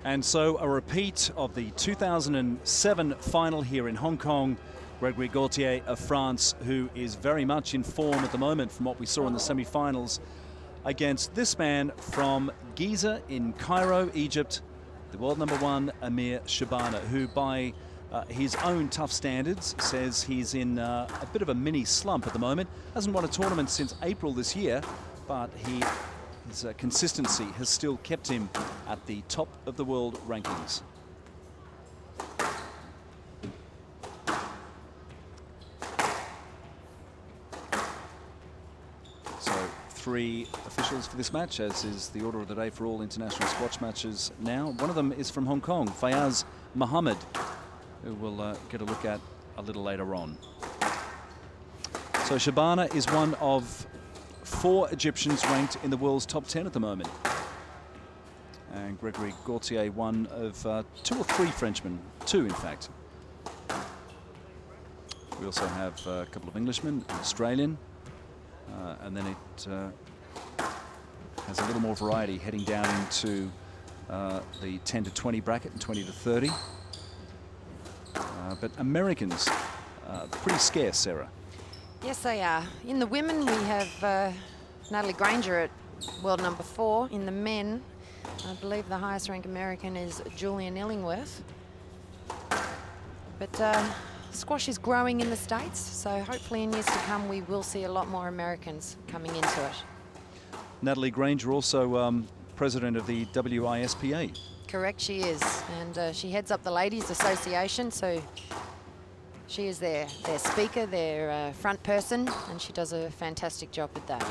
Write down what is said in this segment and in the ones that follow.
And so a repeat of the 2007 final here in Hong Kong. Gregory Gaultier of France, who is very much in form at the moment from what we saw in the semi-finals, against this man from Giza in Cairo, Egypt, the world #1, Amir Shabana, who by his own tough standards says he's in a bit of a mini slump at the moment. Hasn't won a tournament since April this year, but his consistency has still kept him at the top of the world rankings. So 3 officials for this match, as is the order of the day for all international squash matches now. One of them is from Hong Kong, Fayaz Mohammed, who we'll get a look at a little later on. So Shabana is one of 4 Egyptians ranked in the world's top 10 at the moment. And Gregory Gaultier, one of 2 or 3 Frenchmen, 2 in fact. We also have a couple of Englishmen, an Australian, and then it has a little more variety heading down into the 10 to 20 bracket and 20 to 30. But Americans, pretty scarce, Sarah. Yes, they are. In the women, we have Natalie Granger at world #4. In the men, I believe the highest ranked American is Julian Illingworth. But squash is growing in the States, so hopefully in years to come we will see a lot more Americans coming into it. Natalie Granger, also president of the WISPA. Correct, she is. And she heads up the Ladies Association, so she is their speaker, their front person, and she does a fantastic job with that.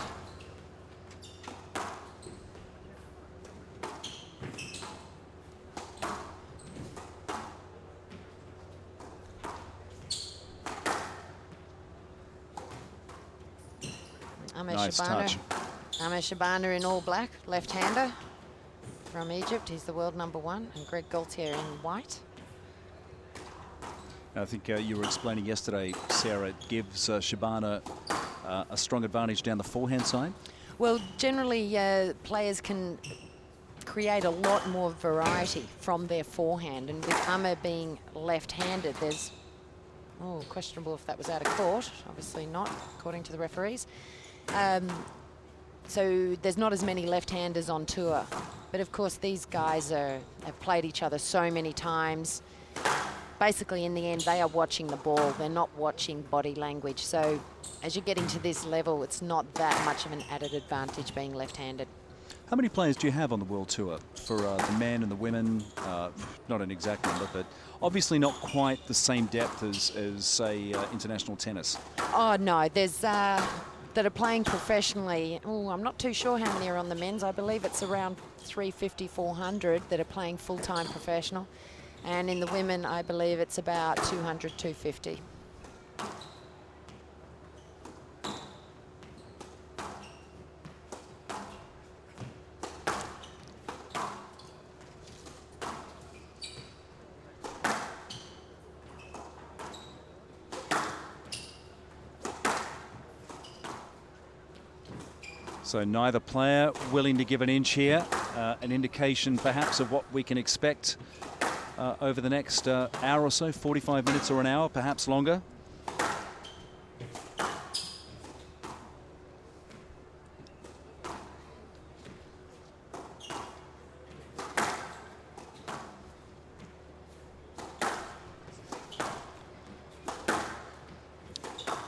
Nice touch. Amir Shabana in all black, left-hander from Egypt. He's the world #1, and Greg Gaultier in white. I think you were explaining yesterday, Sarah, it gives Shabana a strong advantage down the forehand side. Well, generally players can create a lot more variety from their forehand, and with Amir being left-handed, there's questionable if that was out of court. Obviously not, according to the referees. So there's not as many left-handers on tour, but of course these guys have played each other so many times. Basically, in the end, they are watching the ball. They're not watching body language. So as you're getting to this level, it's not that much of an added advantage being left-handed. How many players do you have on the World Tour for the men and the women? Not an exact number, but obviously not quite the same depth as say, international tennis. Oh, no. There's that are playing professionally. Oh, I'm not too sure how many are on the men's. I believe it's around 350, 400 that are playing full-time professional. And in the women, I believe it's about 200, 250. So neither player willing to give an inch here, an indication perhaps of what we can expect over the next hour or so, 45 minutes or an hour, perhaps longer.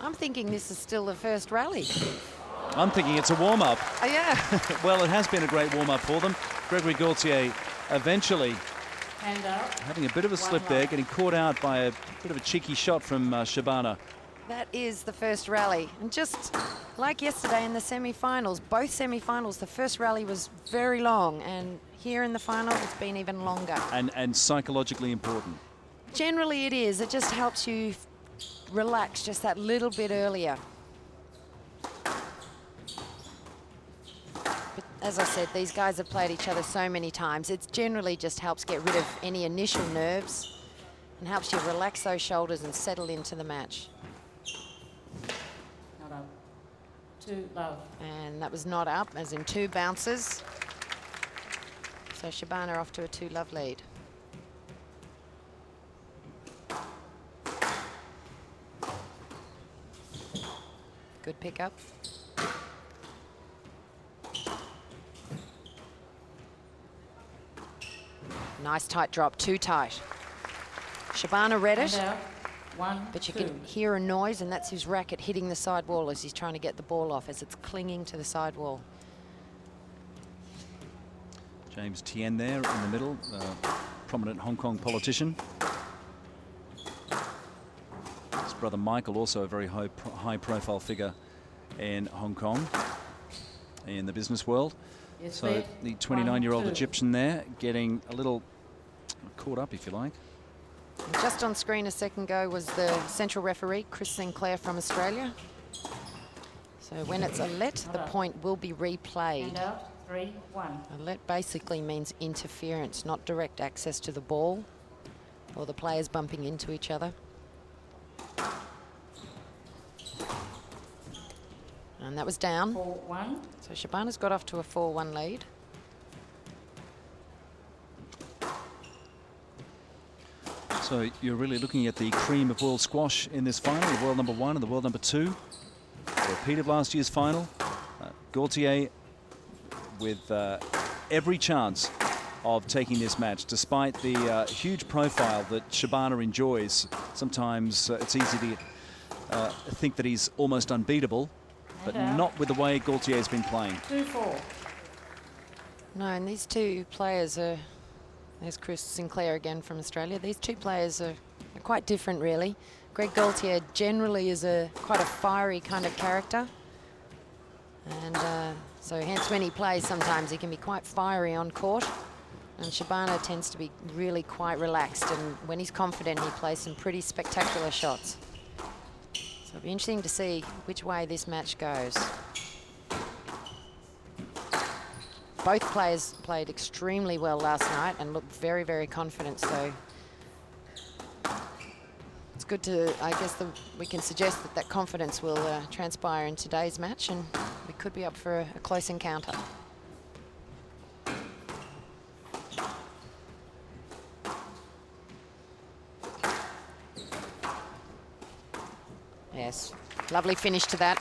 I'm thinking this is still the first rally. I'm thinking it's a warm-up. Oh, yeah. Well, it has been a great warm-up for them. Gregory Gaultier eventually having a bit of a slip there, getting caught out by a bit of a cheeky shot from Shabana. That is the first rally. And just like yesterday in the semi-finals, both semi-finals, the first rally was very long. And here in the final, it's been even longer. And psychologically important. Generally it is. It just helps you relax just that little bit earlier. But as I said, these guys have played each other so many times. It generally just helps get rid of any initial nerves and helps you relax those shoulders and settle into the match. Not up. 2 love. And that was not up, as in 2 bounces. So Shabana off to a 2-love lead. Good pickup. Nice tight drop, too tight. Shabana read it, And out. 1, but you 2. can hear a noise, and that's his racket hitting the side wall as he's trying to get the ball off, as it's clinging to the side wall. James Tien there in the middle, prominent Hong Kong politician. His brother Michael, also a very high-profile figure in Hong Kong, in the business world. Yes, So lead. the 29-year-old 1, 2. Egyptian there getting a little caught up, if you like. And just on screen a second ago was the central referee, Chris Sinclair from Australia. So when it's a let, the point will be replayed. And out. 3, 1. A let basically means interference, not direct access to the ball or the players bumping into each other. And that was down. 4, 1. So Shabana's got off to a 4-1 lead. So you're really looking at the cream of world squash in this final, the world number 1 and the world number 2. A repeat of last year's final. Gaultier with every chance of taking this match, despite the huge profile that Shabana enjoys. Sometimes it's easy to think that he's almost unbeatable, but not with the way Gaultier's been playing. 2, 4. No, and these 2 players are, there's Chris Sinclair again from Australia. These 2 players are quite different, really. Greg Gaultier generally is quite a fiery kind of character. And so hence when he plays, sometimes he can be quite fiery on court. And Shabana tends to be really quite relaxed. And when he's confident, he plays some pretty spectacular shots. So it'll be interesting to see which way this match goes. Both players played extremely well last night and looked very, very confident. So it's good to, I guess, we can suggest that that confidence will transpire in today's match, and we could be up for a close encounter. Yes, lovely finish to that.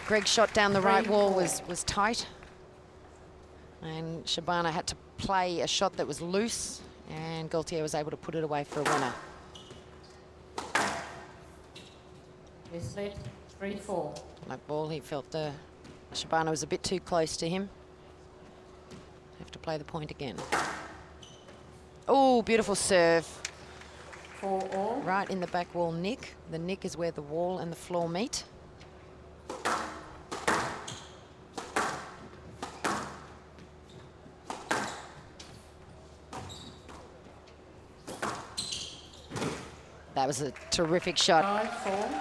Greg's shot down the right wall was tight, and Shabana had to play a shot that was loose, and Gaultier was able to put it away for a winner. Yes, lead. 3, 4. That ball, he felt Shabana was a bit too close to him. Have to play the point again. Oh, beautiful serve. 4 all. Right in the back wall nick. The nick is where the wall and the floor meet. That was a terrific shot. 5, 4.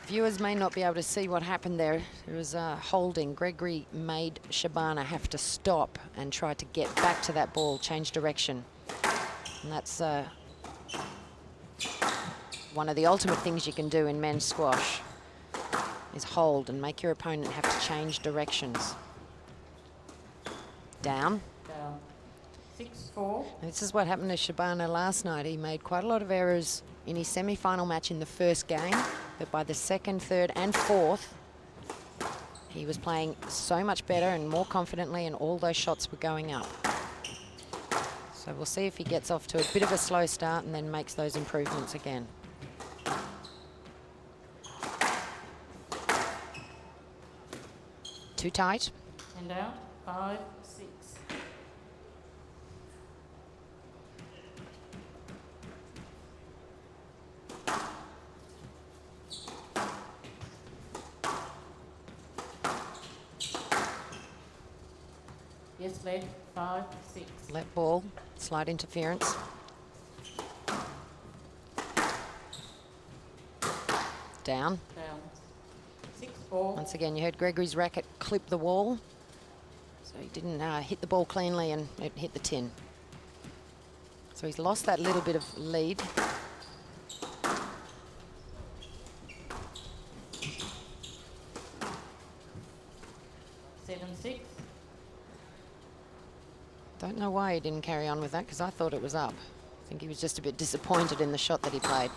Viewers may not be able to see what happened there. There was a holding. Gregory made Shabana have to stop and try to get back to that ball, change direction. And that's one of the ultimate things you can do in men's squash, is hold and make your opponent have to change directions. Down. Down. 6, 4. And this is what happened to Shabana last night. He made quite a lot of errors in his semi-final match in the first game, but by the second, third and fourth, he was playing so much better and more confidently, and all those shots were going up. So we'll see if he gets off to a bit of a slow start and then makes those improvements again. Too tight. And out. 5, 6. Yes, lead. 5, 6. Let ball, slight interference. Down. Down. 6, 4. Once again, you heard Gregory's racket clip the wall. So he didn't hit the ball cleanly, and it hit the tin. So he's lost that little bit of lead. Six. Don't know why he didn't carry on with that, because I thought it was up. I think he was just a bit disappointed in the shot that he played.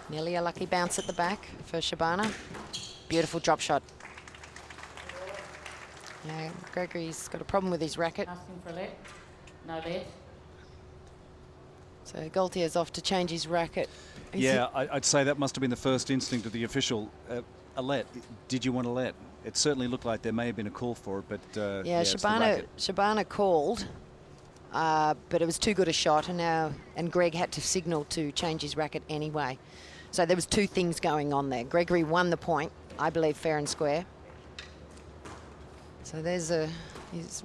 Nearly a lucky bounce at the back for Shabana. Beautiful drop shot. Now, Gregory's got a problem with his racket. Asking for a let. No let. So Gaultier's off to change his racket. Yeah, I'd say that must have been the first instinct of the official. A let. Did you want to let? It certainly looked like there may have been a call for it, but yeah, Shabana called, but it was too good a shot, and Greg had to signal to change his racket anyway. So there was two things going on there. Gregory won the point, I believe, fair and square. So there's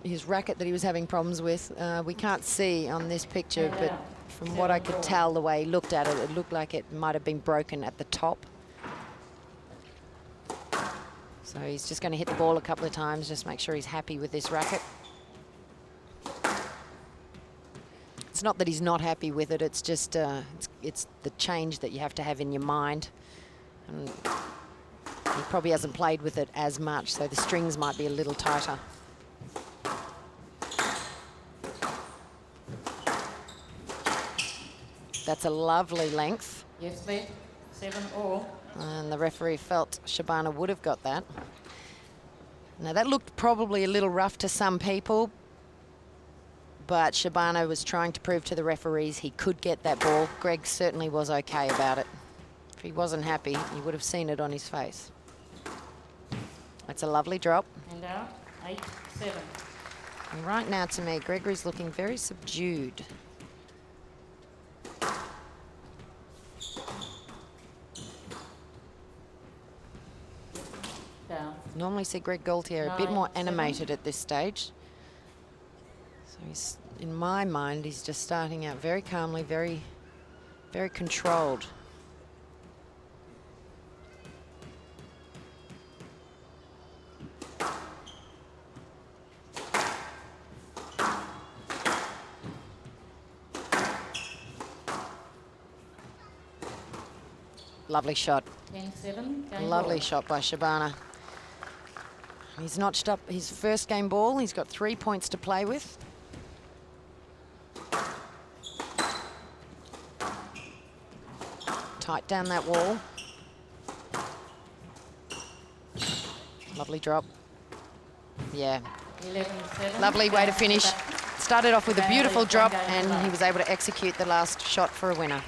his racket that he was having problems with. We can't see on this picture, but from what I could tell, the way he looked at it, it looked like it might have been broken at the top. So he's just going to hit the ball a couple of times, just make sure he's happy with this racket. It's not that he's not happy with it, it's just it's the change that you have to have in your mind. And he probably hasn't played with it as much, so the strings might be a little tighter. That's a lovely length. Yes, lead. 7 all. And the referee felt Shabana would have got that. Now that looked probably a little rough to some people, but Shabana was trying to prove to the referees he could get that ball. Greg certainly was okay about it. If he wasn't happy, you would have seen it on his face. That's a lovely drop. And out. 8, 7. And right now, to me, Gregory's looking very subdued. Down. Normally see Greg Gaultier a bit 9, more 7. animated at this stage. So he's, in my mind, he's just starting out very calmly, very, very controlled. Lovely shot. 10, 7. Lovely shot by Shabana. He's notched up his first game ball. He's got 3 points to play with. Tight down that wall. Lovely drop. Yeah. 11, 7. Lovely way to finish. Started off with a beautiful drop, Game and over. he was able to execute the last shot for a winner.